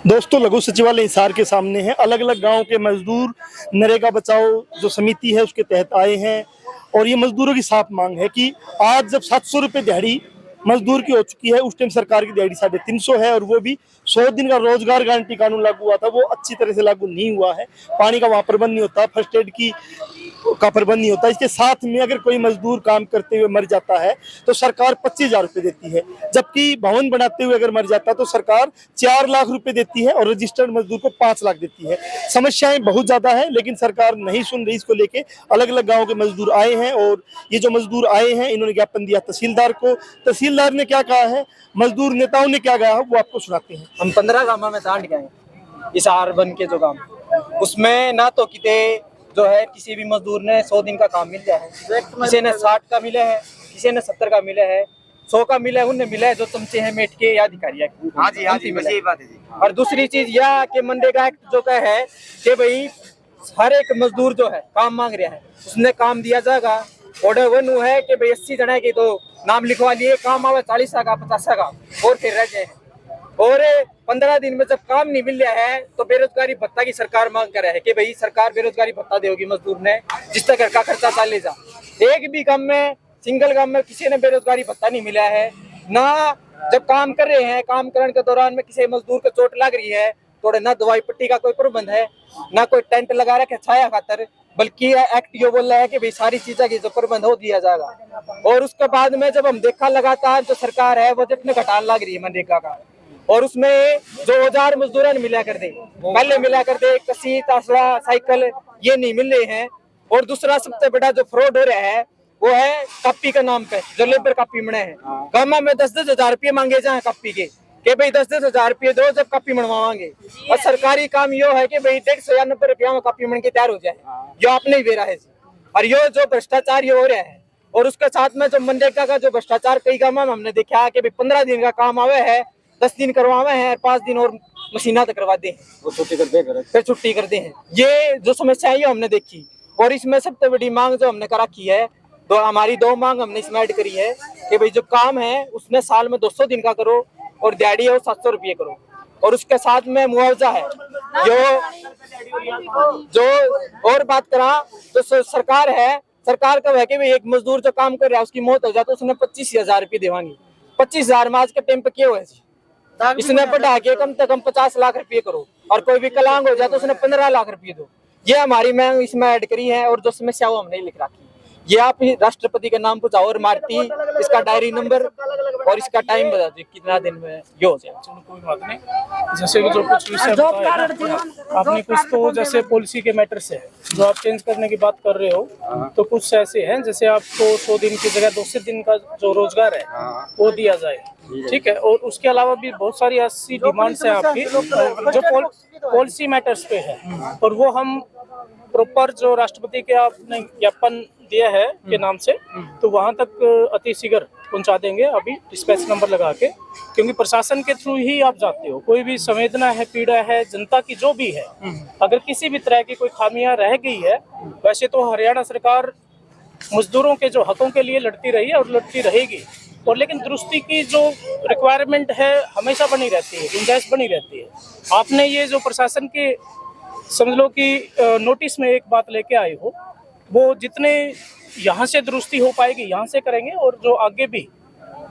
दोस्तों, लघु सचिवालय हिसार के सामने है। अलग अलग गांव के मजदूर नरेगा बचाओ जो समिति है उसके तहत आए हैं और ये मजदूरों की साफ मांग है कि आज जब 700 रुपये दिहाड़ी मजदूर की हो चुकी है, उस टाइम सरकार की दिहाड़ी 350 है और वो भी 100 दिन का रोजगार गारंटी कानून लागू हुआ था, वो अच्छी तरह से लागू नहीं हुआ है। पानी का वहाँ प्रबंध नहीं होता, फर्स्ट एड का प्रबंध नहीं होता। इसके साथ में अगर कोई मजदूर काम करते हुए मर जाता है तो सरकार 25,000 रुपये देती है, जबकि भवन बनाते हुए अगर मर जाता है तो सरकार 4 लाख रुपए देती है और रजिस्टर्ड मजदूर को 5 लाख देती है। समस्याएं बहुत ज्यादा है लेकिन सरकार नहीं सुन रही। इसको लेके अलग अलग गाँव के मजदूर आए हैं और ये जो मजदूर आए हैं इन्होंने ज्ञापन दिया तहसीलदार को। तहसीलदार ने क्या कहा है, मजदूर नेताओं ने क्या कहा है, वो आपको सुनाते हैं। हम 15 गाँव में सांड गए इस आर बन के जो काम, उसमें ना तो किते जो है किसी भी मजदूर ने 100 दिन का काम मिल जाए है, किसी ने 60 का मिला है, किसी ने 70 का मिला है, 100 का मिला है, उन्हें मिला है जो चमचे हैं मेट के या अधिकारी। हाँ जी यही बात है जी। और दूसरी चीज यह कि मनरेगा एक्ट जो का है कि भाई हर एक मजदूर जो है काम मांग रहा है उसने काम दिया जाएगा। ऑर्डर 1 है कि भाई 80 जने के तो नाम लिखवा लिए, काम आवे 40 का 50 का और फिर रह जाए। और 15 दिन में जब काम नहीं मिल रहा है तो बेरोजगारी भत्ता की सरकार मांग कर रहा है कि भाई सरकार बेरोजगारी भत्ता देगी मजदूर ने, जिससे घर का खर्चा चले जा। एक भी काम में सिंगल काम में किसी ने बेरोजगारी भत्ता नहीं मिला है ना। जब काम कर रहे हैं, काम करने के दौरान में किसी मजदूर को चोट लग रही है तो ना दवाई पट्टी का कोई प्रबंध है, ना कोई टेंट लगा रखा है छाया खातर, बल्कि एक्ट ये बोल रहा है कि भाई सारी चीजें की जो प्रबंध हो दिया जाएगा। और उसके बाद में जब हम देखा लगातार जो सरकार है वो जितने घटान लग रही है मनरेगा का, और उसमें जो औजार मजदूर मिला कर दे, पहले मिला कर दे कसी तासड़ा साइकिल, ये नहीं मिल रहे हैं। और दूसरा सबसे बड़ा जो फ्रॉड हो रहा है वो है कापी के नाम पे, जो लेबर कापी मने है। गामा में 10-10 हजार रुपये मांगे जाए कापी के भाई 10-10 हजार रुपये दो जब कापी मनवाएंगे। और सरकारी काम यो है कि भाई 150 या 90 रुपया में कापी मन के तैयार हो जाए, यो आपने ही बेरा है। और यो जो भ्रष्टाचार ये हो रहा है, और उसके साथ में जो मनरेगा का जो भ्रष्टाचार कई गाँव में हमने देखा है कि 15 दिन का काम आवे है, 10 दिन करवावे हैं, 5 दिन और मशीना तक करवा दे, वो छुट्टी कर दे, फिर छुट्टी करते हैं। ये जो समस्या है हमने देखी। और इसमें सबसे बड़ी मांग जो हमने करा की है, तो हमारी 2 मांग हमने इसमें ऐड करी है कि भाई जो काम है उसमें साल में 200 दिन का करो और दिहाड़ी है वो 700 रुपये करो, और उसके साथ में मुआवजा है जो और बात करा तो सरकार है, सरकार का है कि भाई एक मजदूर जो काम कर रहा है उसकी मौत हो जाए तो उसने 25,000 रुपये देवांगी। 25,000 में आज के टाइम पे क्या हुआ है, इसने बढ़ा के कम से कम 50 लाख रुपये करो, और कोई विकलांग हो जाए तो उसने 15 लाख रुपये दो। ये हमारी मांग इसमें ऐड करी है। और जो समस्या वो हमने लिख रखी, ये आप राष्ट्रपति के नाम पूछाओ और मारती इसका डायरी नंबर और इसका टाइम बता दो कितना दिन में ये हो जाए। चलो कोई बात नहीं। जैसे जो कुछ विषय बताया आपने, कुछ तो जैसे पॉलिसी के मैटर से जो आप चेंज करने की बात कर रहे हो, तो कुछ ऐसे हैं जैसे आपको 100 दिन की जगह 200 दिन का जो रोजगार है वो दिया जाए, ठीक है। और उसके अलावा भी बहुत सारी ऐसी डिमांड्स हैं आपकी जो पॉलिसी मैटर्स पे है, और वो हम प्रॉपर जो राष्ट्रपति के आपने ज्ञापन दिया है के नाम से, तो वहां तक अति शीघ्र पहुंचा देंगे अभी डिस्पैच नंबर लगा के, क्योंकि प्रशासन के थ्रू ही आप जाते हो। कोई भी संवेदना है, पीड़ा है जनता की जो भी है, अगर किसी भी तरह की कोई खामियां रह गई है, वैसे तो हरियाणा सरकार मजदूरों के जो हकों के लिए लड़ती रही है और लड़ती रहेगी, और लेकिन दुरुस्ती की जो रिक्वायरमेंट है हमेशा बनी रहती है, गुंजाइश बनी रहती है। आपने ये जो प्रशासन के समझ लो कि नोटिस में एक बात लेके आए हो, वो जितने यहाँ से दुरुस्ती हो पाएगी यहाँ से करेंगे, और जो आगे भी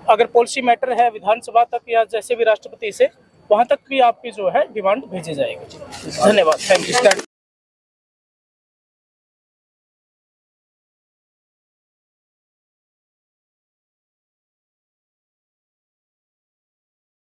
अगर पॉलिसी मैटर है विधानसभा तक या जैसे भी राष्ट्रपति से, वहाँ तक भी आपकी जो है डिमांड भेजी जाएगी। धन्यवाद, थैंक यू।